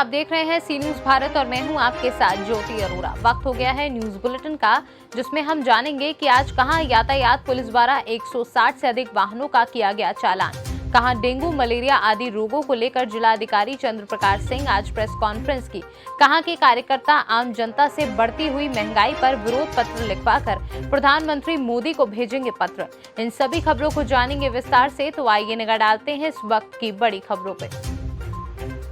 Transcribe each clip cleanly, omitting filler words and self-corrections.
आप देख रहे हैं सी न्यूज भारत और मैं हूं आपके साथ ज्योति अरोड़ा। वक्त हो गया है न्यूज बुलेटिन का, जिसमें हम जानेंगे कि आज कहां यातायात पुलिस द्वारा 160 से अधिक वाहनों का किया गया चालान, कहां डेंगू मलेरिया आदि रोगों को लेकर जिलाधिकारी चंद्र प्रकाश सिंह आज प्रेस कॉन्फ्रेंस की, कहां के कार्यकर्ता आम जनता से बढ़ती हुई महंगाई पर विरोध पत्र लिखवाकर प्रधानमंत्री मोदी को भेजेंगे पत्र। इन सभी खबरों को जानेंगे विस्तार से, तो आइए निगाह डालते हैं इस वक्त की बड़ी खबरों पे।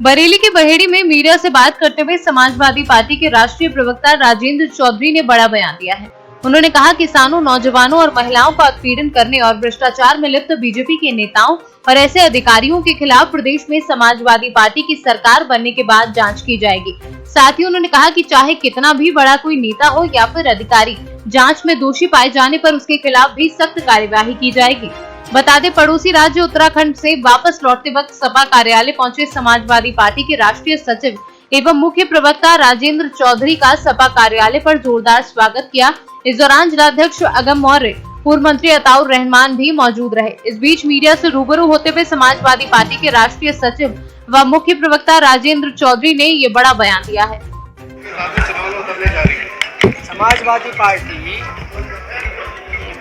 बरेली के बहेड़ी में मीडिया से बात करते हुए समाजवादी पार्टी के राष्ट्रीय प्रवक्ता राजेंद्र चौधरी ने बड़ा बयान दिया है। उन्होंने कहा, किसानों, नौजवानों और महिलाओं का उत्पीड़न करने और भ्रष्टाचार में लिप्त बीजेपी के नेताओं और ऐसे अधिकारियों के खिलाफ प्रदेश में समाजवादी पार्टी की सरकार बनने के बाद जांच की जाएगी। साथ ही उन्होंने कहा कि चाहे कितना भी बड़ा कोई नेता हो या फिर अधिकारी, जांच में दोषी पाए जाने पर उसके खिलाफ भी सख्त कार्यवाही की जाएगी। बता दें, पड़ोसी राज्य उत्तराखंड से वापस लौटते वक्त सपा कार्यालय पहुंचे समाजवादी पार्टी के राष्ट्रीय सचिव एवं मुख्य प्रवक्ता राजेंद्र चौधरी का सपा कार्यालय पर जोरदार स्वागत किया। इस दौरान जिलाध्यक्ष अगम मौर्य, पूर्व मंत्री अताउर रहमान भी मौजूद रहे। इस बीच मीडिया से रूबरू होते हुए समाजवादी पार्टी के राष्ट्रीय सचिव व मुख्य प्रवक्ता राजेंद्र चौधरी ने ये बड़ा बयान दिया है। समाजवादी पार्टी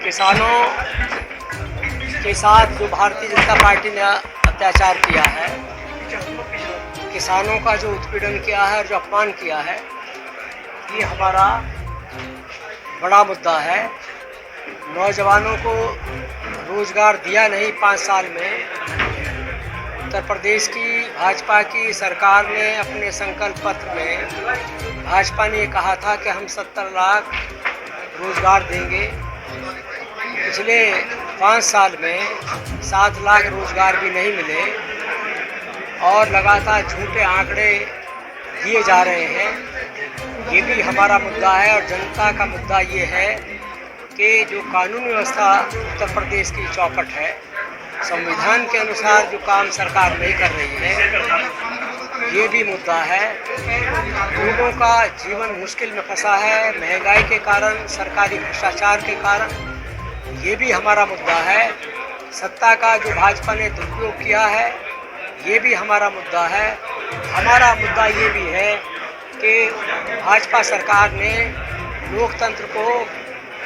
किसानों के साथ जो भारतीय जनता पार्टी ने अत्याचार किया है, किसानों का जो उत्पीड़न किया है, जो अपमान किया है, ये हमारा बड़ा मुद्दा है। नौजवानों को रोजगार दिया नहीं 5 साल में। उत्तर प्रदेश की भाजपा की सरकार ने अपने संकल्प पत्र में भाजपा ने कहा था कि हम 70 लाख रोजगार देंगे। पिछले 5 साल में 7 लाख रोजगार भी नहीं मिले और लगातार झूठे आंकड़े दिए जा रहे हैं। ये भी हमारा मुद्दा है और जनता का मुद्दा ये है कि जो कानून व्यवस्था उत्तर प्रदेश की चौपट है, संविधान के अनुसार जो काम सरकार नहीं कर रही है, ये भी मुद्दा है। लोगों का जीवन मुश्किल में फंसा है महंगाई के कारण, सरकारी भ्रष्टाचार के कारण, ये भी हमारा मुद्दा है। सत्ता का जो भाजपा ने दुरुपयोग किया है, ये भी हमारा मुद्दा है। हमारा मुद्दा ये भी है कि भाजपा सरकार ने लोकतंत्र को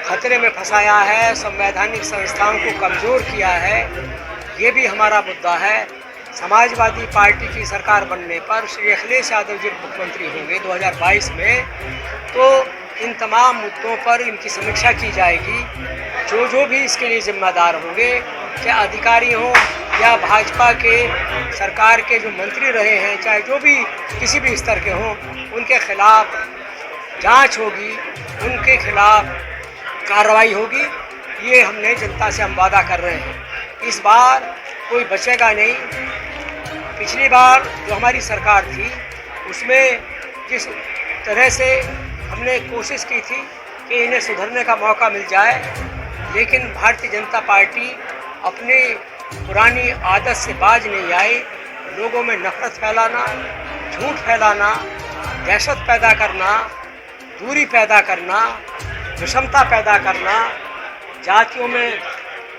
खतरे में फंसाया है, संवैधानिक संस्थाओं को कमज़ोर किया है, ये भी हमारा मुद्दा है। समाजवादी पार्टी की सरकार बनने पर श्री अखिलेश यादव जी मुख्यमंत्री होंगे 2022 में, तो इन तमाम मुद्दों पर इनकी समीक्षा की जाएगी। जो भी इसके लिए जिम्मेदार होंगे, चाहे अधिकारी हों या भाजपा के सरकार के जो मंत्री रहे हैं, चाहे जो भी किसी भी स्तर के हों, उनके खिलाफ जांच होगी, उनके खिलाफ कार्रवाई होगी। ये हमने जनता से हम वादा कर रहे हैं। इस बार कोई बचेगा नहीं। पिछली बार जो हमारी सरकार थी, उसमें जिस तरह से हमने कोशिश की थी कि इन्हें सुधरने का मौका मिल जाए, लेकिन भारतीय जनता पार्टी अपनी पुरानी आदत से बाज नहीं आई। लोगों में नफरत फैलाना, झूठ फैलाना, दहशत पैदा करना, दूरी पैदा करना, विषमता पैदा करना, जातियों में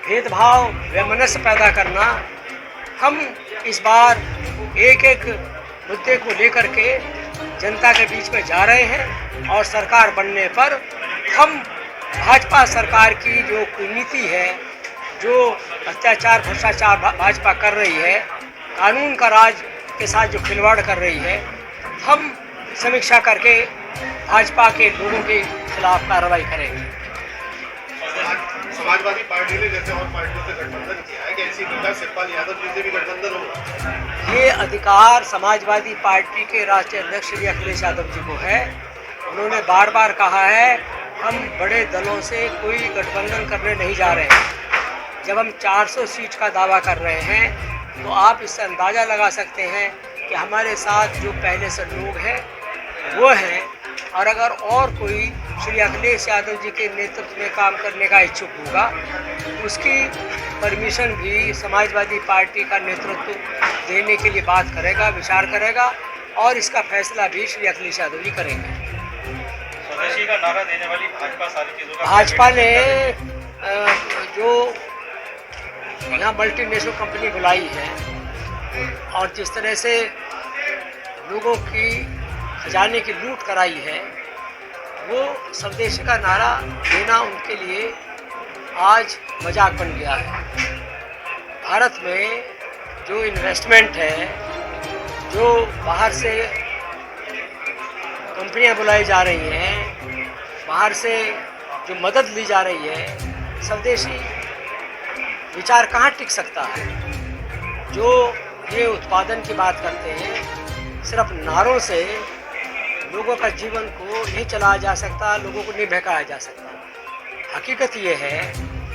भेदभाव, वैमनस्य पैदा करना। हम इस बार एक मुद्दे को लेकर के जनता के बीच में जा रहे हैं और सरकार बनने पर हम भाजपा सरकार की जो कुनीति है, जो अत्याचार भ्रष्टाचार भाजपा कर रही है, कानून का राज के साथ जो खिलवाड़ कर रही है, हम समीक्षा करके भाजपा के लोगों के खिलाफ कार्रवाई करेंगे। समाजवादी पार्टी ने जैसे और पार्टियों से गठबंधन किया है, क्या इसी प्रकार शिवपाल यादव जी से भी गठबंधन होगा? ये अधिकार समाजवादी पार्टी के राष्ट्रीय अध्यक्ष श्री अखिलेश यादव जी को है। उन्होंने बार बार कहा है, हम बड़े दलों से कोई गठबंधन करने नहीं जा रहे हैं। जब हम 400 सीट का दावा कर रहे हैं, तो आप इससे अंदाज़ा लगा सकते हैं कि हमारे साथ जो पहले से लोग हैं वो हैं, और अगर और कोई श्री अखिलेश यादव जी के नेतृत्व में काम करने का इच्छुक होगा, उसकी परमिशन भी समाजवादी पार्टी का नेतृत्व देने के लिए बात करेगा, विचार करेगा, और इसका फैसला भी श्री अखिलेश यादव जी करेंगे। स्वदेशी का नारा देने वाली भाजपा सारी चीज़ों का भाजपा ने जो यहाँ मल्टीनेशनल कंपनी बुलाई है और जिस तरह से लोगों की खजाने की लूट कराई है, वो स्वदेशी का नारा देना उनके लिए आज मजाक बन गया है। भारत में जो इन्वेस्टमेंट है, जो बाहर से कंपनियां बुलाई जा रही हैं, बाहर से जो मदद ली जा रही है, स्वदेशी विचार कहाँ टिक सकता है। जो ये उत्पादन की बात करते हैं, सिर्फ नारों से लोगों का जीवन को नहीं चलाया जा सकता, लोगों को नहीं बहकाया जा सकता। हकीकत ये है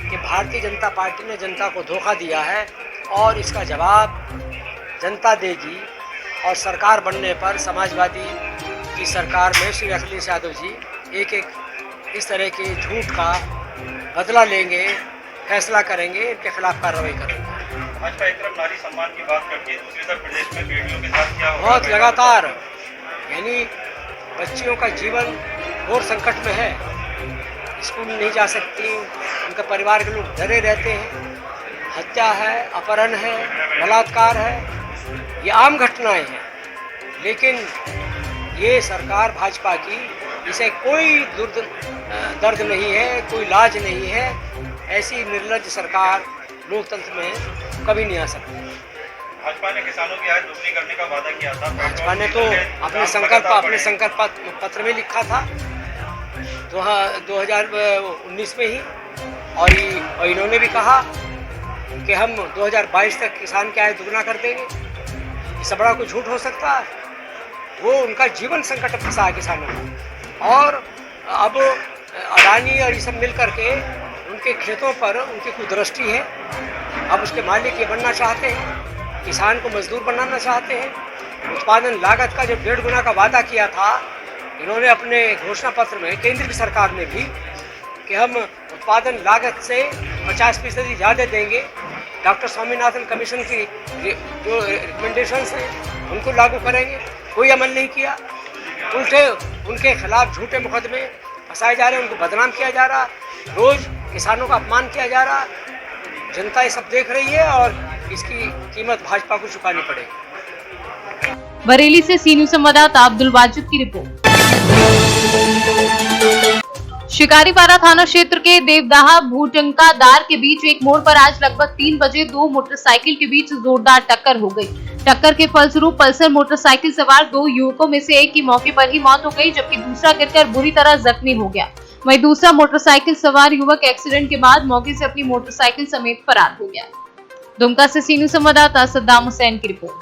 कि भारतीय जनता पार्टी ने जनता को धोखा दिया है और इसका जवाब जनता देगी। और सरकार बनने पर समाजवादी की सरकार में श्री अखिलेश यादव जी एक एक इस तरह के झूठ का बदला लेंगे, फैसला करेंगे, इनके खिलाफ कार्रवाई करेंगे। भाजपा एक तरफ नारी सम्मान की बात करती है, दूसरी तरफ प्रदेश में बेटियों के साथ क्या हो बहुत लगातार, यानी बच्चियों का जीवन घोर संकट में है। स्कूल नहीं जा सकती, उनके परिवार के लोग डरे रहते हैं। हत्या है, अपहरण है, बलात्कार है, ये आम घटनाएं हैं। लेकिन ये सरकार भाजपा की, इसे कोई दर्द नहीं है, कोई लाज नहीं है। ऐसी निर्लज्ज सरकार लोकतंत्र में कभी नहीं आ सकती। भाजपा ने किसानों की आय दोगुनी करने का वादा किया था। भाजपा ने तो अपने संकल्प पत्र में लिखा था 2019 में ही, और इन्होंने भी कहा कि हम 2022 तक किसान की आय दुगना कर देंगे। इससे बड़ा कोई झूठ हो सकता है? वो उनका जीवन संकट में फंसा है किसानों को। और अब अडानी और ये सब मिल करके उनके खेतों पर उनकी कोई दृष्टि है। अब उसके मालिक ये बनना चाहते हैं, किसान को मजदूर बनाना चाहते हैं। उत्पादन लागत का जो 1.5 गुना का वादा किया था इन्होंने अपने घोषणा पत्र में, केंद्र की सरकार ने भी, कि हम उत्पादन लागत से 50% ज़्यादा देंगे। डॉक्टर स्वामीनाथन कमीशन की जो रिकमेंडेशंस हैं उनको लागू करेंगे, कोई अमल नहीं किया। उल्टे उनके खिलाफ झूठे मुकदमे फंसाए जा रहे हैं, उनको बदनाम किया जा रहा, रोज़ किसानों का अपमान किया जा रहा। जनता ये सब देख रही है और इसकी कीमत भाजपा को चुकानी पड़ेगी। बरेली से सी न्यूज़ संवाददाता अब्दुल वाजिद की रिपोर्ट। शिकारीपारा थाना क्षेत्र के देवदाहा भूटंका दार के बीच एक मोड़ पर आज लगभग 3 बजे 2 मोटरसाइकिल के बीच जोरदार टक्कर हो गई। टक्कर के फलस्वरूप पल्सर मोटरसाइकिल सवार 2 युवकों में से एक की मौके पर ही मौत हो गई, जबकि दूसरा गिरकर बुरी तरह जख्मी हो गया। वहीं दूसरा मोटरसाइकिल सवार युवक एक्सीडेंट के बाद मौके से अपनी मोटरसाइकिल समेत फरार हो गया। दुमका से सी न्यूज़ संवाददाता सद्दाम हुसैन की रिपोर्ट।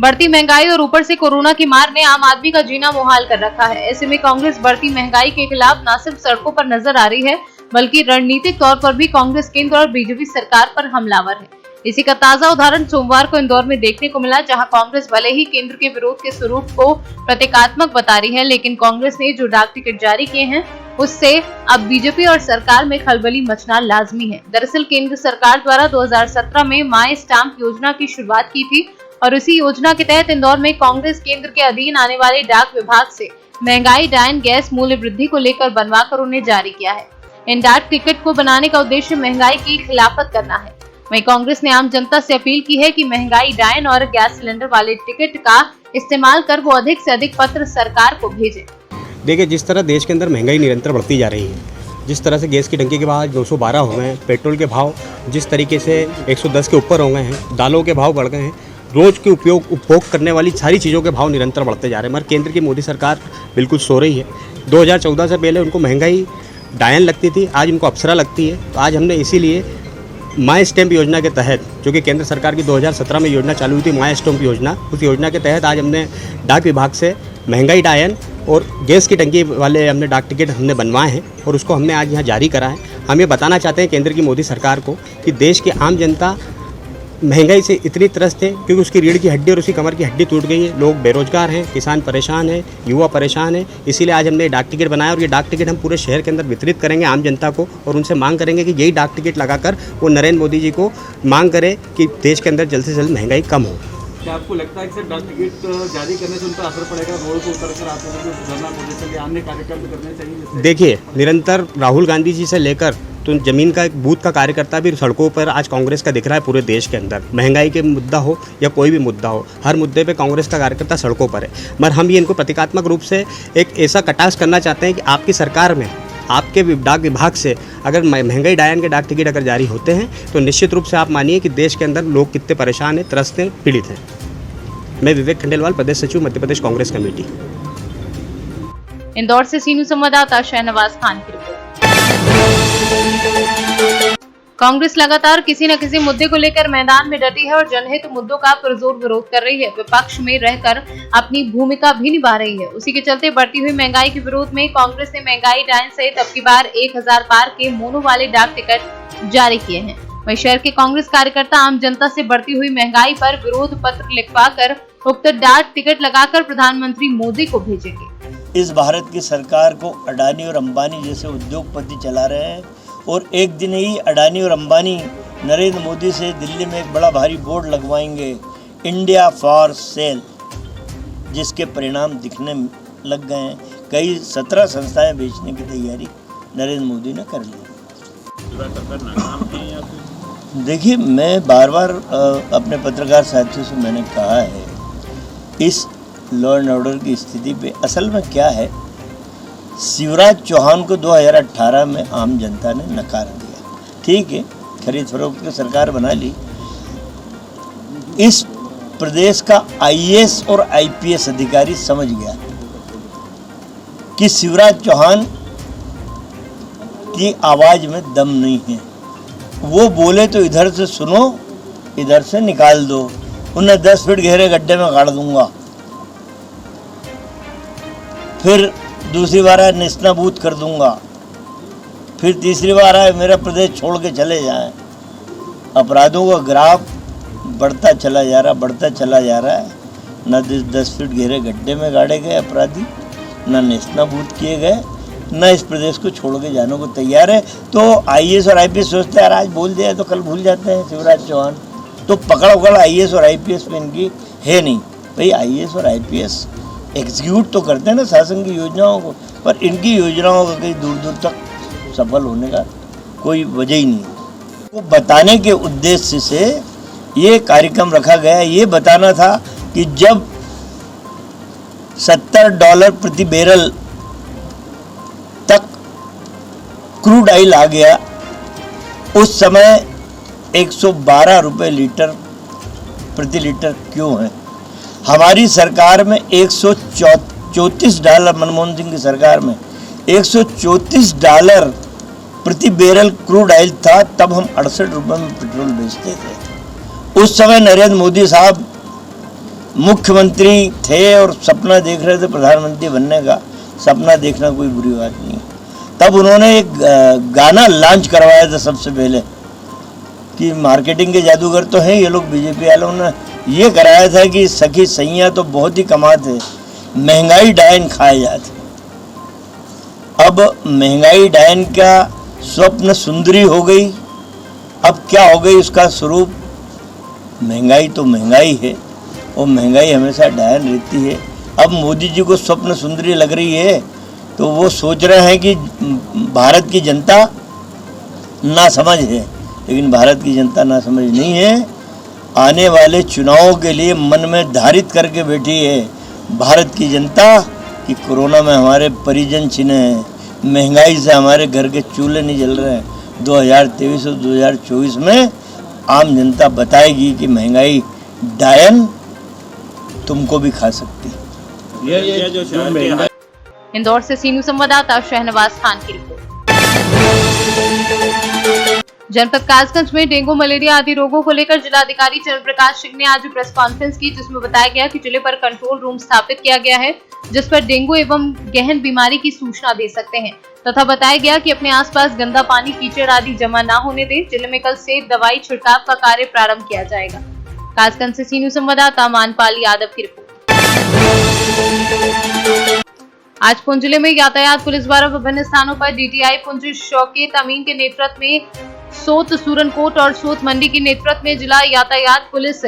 बढ़ती महंगाई और ऊपर से कोरोना की मार ने आम आदमी का जीना मुहाल कर रखा है। ऐसे में कांग्रेस बढ़ती महंगाई के खिलाफ न सिर्फ सड़कों पर नजर आ रही है, बल्कि रणनीतिक तौर पर भी कांग्रेस केंद्र और बीजेपी सरकार पर हमलावर है। इसी का ताजा उदाहरण सोमवार को इंदौर में देखने को मिला, जहां कांग्रेस भले ही केंद्र के विरोध के स्वरूप को प्रतीकात्मक बता रही है, लेकिन कांग्रेस ने जो डाक टिकट जारी किए हैं उससे अब बीजेपी और सरकार में खलबली मचना लाजमी है। दरअसल केंद्र सरकार द्वारा 2017 में माई स्टाम्प योजना की शुरुआत की थी और इसी योजना के तहत इंदौर में कांग्रेस केंद्र के अधीन आने वाले डाक विभाग से महंगाई डायन गैस मूल्य वृद्धि को लेकर बनवाकर उन्हें जारी किया है। इन डाक टिकट को बनाने का उद्देश्य महंगाई की खिलाफत करना है। वहीं कांग्रेस ने आम जनता से अपील की है कि महंगाई डायन और गैस सिलेंडर वाले टिकट का इस्तेमाल कर वो अधिक से अधिक पत्र सरकार को भेजें। देखिए, जिस तरह देश के अंदर महंगाई निरंतर बढ़ती जा रही है, जिस तरह से गैस की टंकी के भाव 212 हो गए हैं, पेट्रोल के भाव जिस तरीके से 110 के ऊपर हो गए हैं, दालों के भाव बढ़ गए हैं, रोज के उपभोग करने वाली सारी चीज़ों के भाव निरंतर बढ़ते जा रहे हैं। मगर केंद्र की मोदी सरकार बिल्कुल सो रही है। 2014 से पहले उनको महंगाई डायन लगती थी, आज उनको अप्सरा लगती है। तो आज हमने इसीलिए माई स्टैम्प योजना के तहत, जो कि केंद्र सरकार की 2017 में योजना चालू हुई थी, माई स्टैम्प योजना, उस योजना के तहत आज हमने डाक विभाग से महंगाई डायन और गैस की टंकी वाले हमने डाक टिकट हमने बनवाए हैं और उसको हमने आज यहाँ जारी करा है। हम ये बताना चाहते हैं केंद्र की मोदी सरकार को कि देश की आम जनता महंगाई से इतनी त्रस्त है क्योंकि उसकी रीढ़ की हड्डी और उसकी कमर की हड्डी टूट गई है। लोग बेरोजगार हैं, किसान परेशान हैं, युवा परेशान है। इसीलिए आज हमने डाक टिकट बनाया और ये डाक टिकट हम पूरे शहर के अंदर वितरित करेंगे आम जनता को और उनसे मांग करेंगे कि यही डाक टिकट लगाकर वो नरेंद्र मोदी जी को मांग करें कि देश के अंदर जल्द से जल्द महंगाई कम हो। क्या आपको लगता है कि सिर्फ डाक टिकट जारी करने से उन पर असर पड़ेगा? रोड पर उतर कर आते हैं, धरना प्रदर्शन या अन्य कार्यक्रम करने चाहिए? देखिए, निरंतर राहुल गांधी जी से लेकर तो ज़मीन का एक बूथ का कार्यकर्ता भी सड़कों पर आज कांग्रेस का दिख रहा है पूरे देश के अंदर। महंगाई के मुद्दा हो या कोई भी मुद्दा हो, हर मुद्दे पे कांग्रेस का कार्यकर्ता सड़कों पर है। मगर हम ये इनको प्रतीकात्मक रूप से एक ऐसा कटाक्ष करना चाहते हैं कि आपकी सरकार में, आपके डाक विभाग से अगर महंगाई डायन के डाक टिकट अगर जारी होते हैं तो निश्चित रूप से आप मानिए कि देश के अंदर लोग कितने परेशान हैं, त्रस्त हैं, पीड़ित हैं। मैं विवेक खंडेलवाल, प्रदेश सचिव मध्य प्रदेश कांग्रेस कमेटी। इंदौर से सीनू संवाददाता शहनवाज खान की रिपोर्ट। कांग्रेस लगातार किसी न किसी मुद्दे को लेकर मैदान में डटी है और जनहित मुद्दों का पुरजोर विरोध कर रही है। विपक्ष में रहकर अपनी भूमिका भी निभा रही है। उसी के चलते बढ़ती हुई महंगाई के विरोध में कांग्रेस ने महंगाई डायन सहित अब की बार 1000 पार के मोनो वाले डाक टिकट जारी किए हैं। वहीं शहर के कांग्रेस कार्यकर्ता आम जनता से बढ़ती हुई महंगाई पर विरोध पत्र लिखवाकर उक्त डाक टिकट लगाकर प्रधानमंत्री मोदी को भेजेंगे। इस भारत की सरकार को अडानी और अंबानी जैसे उद्योगपति चला रहे हैं और एक दिन ही अडानी और अंबानी नरेंद्र मोदी से दिल्ली में एक बड़ा भारी बोर्ड लगवाएंगे, इंडिया फॉर सेल, जिसके परिणाम दिखने लग गए हैं। कई 17 संस्थाएं बेचने की तैयारी नरेंद्र मोदी ने कर ली। देखिए, मैं बार बार अपने पत्रकार साथियों से मैंने कहा है, इस लॉ एंड ऑर्डर की स्थिति पे असल में क्या है, शिवराज चौहान को 2018 में आम जनता ने नकार दिया। ठीक है, खरीद फरोख्त की सरकार बना ली। इस प्रदेश का आईएएस और आईपीएस अधिकारी समझ गया कि शिवराज चौहान की आवाज में दम नहीं है। वो बोले तो इधर से सुनो, इधर से निकाल दो, उन्हें 10 फीट गहरे गड्ढे में गाड़ दूंगा। फिर दूसरी बार है नेस्तनाबूद कर दूंगा। फिर तीसरी बार है मेरा प्रदेश छोड़ के चले जाएं। अपराधों का ग्राफ बढ़ता चला जा रहा है। न 10 फीट गहरे गड्ढे में गाड़े गए अपराधी, न नेस्तनाबूद किए गए, न इस प्रदेश को छोड़ के जाने को तैयार है। तो आईएएस और आईपीएस सोचते हैं आज बोल दिया तो कल भूल जाते हैं शिवराज चौहान। तो पकड़ आईएएस और आईपीएस में इनकी है नहीं। भाई आईएएस और आईपीएस एग्जीक्यूट तो करते हैं ना शासन की योजनाओं को, पर इनकी योजनाओं का कहीं दूर दूर तक सफल होने का कोई वजह ही नहीं। वो बताने के उद्देश्य से ये कार्यक्रम रखा गया, ये बताना था कि जब $70 प्रति बैरल तक क्रूड ऑयल आ गया, उस समय 112 रुपये लीटर प्रति लीटर क्यों है। हमारी सरकार में $134, मनमोहन सिंह की सरकार में $134 प्रति बैरल क्रूड ऑयल था, तब हम 68 रुपये में पेट्रोल बेचते थे। उस समय नरेंद्र मोदी साहब मुख्यमंत्री थे और सपना देख रहे थे प्रधानमंत्री बनने का। सपना देखना कोई बुरी बात नहीं। तब उन्होंने एक गाना लॉन्च करवाया था सबसे पहले कि मार्केटिंग के जादूगर तो हैं ये लोग, बीजेपी वालों ने ये कराया था कि सखी सैया तो बहुत ही कमाते, महंगाई डायन खाए जाते। अब महंगाई डायन का स्वप्न सुंदरी हो गई। अब क्या हो गई उसका स्वरूप? महंगाई तो महंगाई है और महंगाई हमेशा डायन रहती है। अब मोदी जी को स्वप्न सुंदरी लग रही है तो वो सोच रहे हैं कि भारत की जनता नासमझ है, लेकिन भारत की जनता नासमझ नहीं है। आने वाले चुनावों के लिए मन में धारित करके बैठी है भारत की जनता कि कोरोना में हमारे परिजन छिने हैं, महंगाई से हमारे घर के चूल्हे नहीं जल रहे हैं। 2023 और 2024 में आम जनता बताएगी कि महंगाई डायन तुमको भी खा सकती। इंदौर से सीनू संवाददाता शहनवाज खान की रिपोर्ट। जनपद कासगंज में डेंगू, मलेरिया आदि रोगों को लेकर जिलाधिकारी चरण प्रकाश सिंह ने आज प्रेस कॉन्फ्रेंस की, जिसमें बताया गया कि जिले पर कंट्रोल रूम स्थापित किया गया है, जिस पर डेंगू एवं गहन बीमारी की सूचना दे सकते हैं, तथा बताया गया कि अपने आसपास गंदा पानी, कीचड़ आदि जमा न होने दें। जिले में कल से दवाई छिड़काव का कार्य प्रारंभ किया जाएगा। कासगंज से सीनू संवाददाता मानपाल यादव की रिपोर्ट। आज पुंछ जिले में यातायात पुलिस द्वारा विभिन्न स्थानों पर डीटीआई पुंछ शौकत अमीन के नेतृत्व में, सोत सूरनकोट और सोत मंडी के नेतृत्व में जिला यातायात पुलिस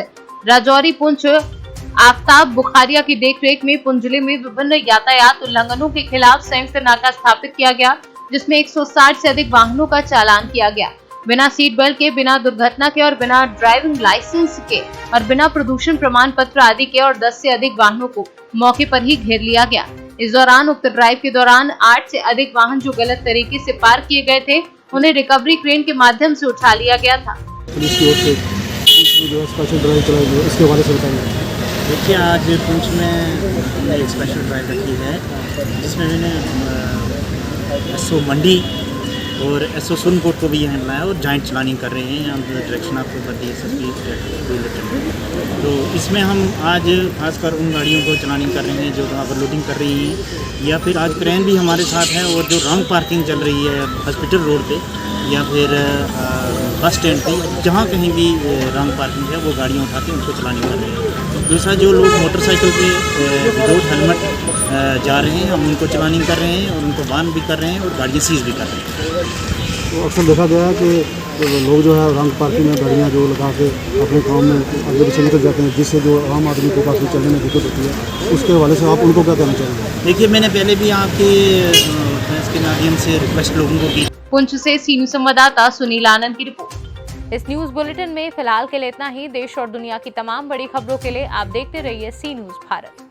राजौरी पुंछ आफ्ताब बुखारिया की देखरेख में पुंछ जिले में विभिन्न यातायात उल्लंघनों के खिलाफ संयुक्त नाका स्थापित किया गया। जिसमें 160 से अधिक वाहनों का चालान किया गया। बिना सीट बेल्ट के, बिना दुर्घटना के और बिना ड्राइविंग लाइसेंस के और बिना प्रदूषण प्रमाण पत्र आदि के और 10 से अधिक वाहनों को मौके पर ही घेर लिया गया। इस दौरान उक्त ड्राइव के दौरान 8 से अधिक वाहन जो गलत तरीके से पार्क किए गए थे, उन्हें रिकवरी क्रेन के माध्यम से उठा लिया गया था। पुलिस की ओर से जो स्पेशल ड्राइव चलाई गई है, इसके बारे में बताइए। देखिए, आज पुंछ में हमने एक स्पेशल ड्राइव रखी है, जिसमें मैंने एसओ मंडी और एसओ सुनकोट को भी यहाँ लाया और जॉइंट चलानिंग कर रहे हैं। हम डायरेक्शन आपको बता दिए। तो इसमें हम आज खासकर उन गाड़ियों को चलानिंग कर रहे हैं जो ओवरलोडिंग कर रही हैं, या फिर आज क्रेन भी हमारे साथ है, और जो रॉन्ग पार्किंग चल रही है हॉस्पिटल रोड पे या फिर बस स्टैंड पे, जहाँ कहीं भी रॉन्ग पार्किंग है वो गाड़ियाँ उठा के उनको चलानिंग कर रहे हैं। दूसरा, जो लोग मोटरसाइकिल पे विदाउट हेलमेट जा रहे हैं, हम उनको चलानिंग कर रहे हैं और उनको वार्न भी कर रहे हैं और गाड़ियाँ सीज भी कर रहे हैं। तो अक्सर देखा गया है कि लोग जो है रंग पार्किंग में गाड़ियाँ जो लगा के अपने काम में आगे पीछे निकल जाते हैं, जिससे जो आम आदमी को काफ़ी चलने में दिक्कत होती है। उसके हवाले से आप उनको क्या कहना चाहेंगे? देखिए, मैंने पहले भी आपके प्रेस के माध्यम से रिक्वेस्ट लोगों को की। पुंछ से सीनियर संवाददाता सुनील आनंद की रिपोर्ट। इस न्यूज बुलेटिन में फिलहाल के लिए इतना ही। देश और दुनिया की तमाम बड़ी खबरों के लिए आप देखते रहिए सी न्यूज भारत।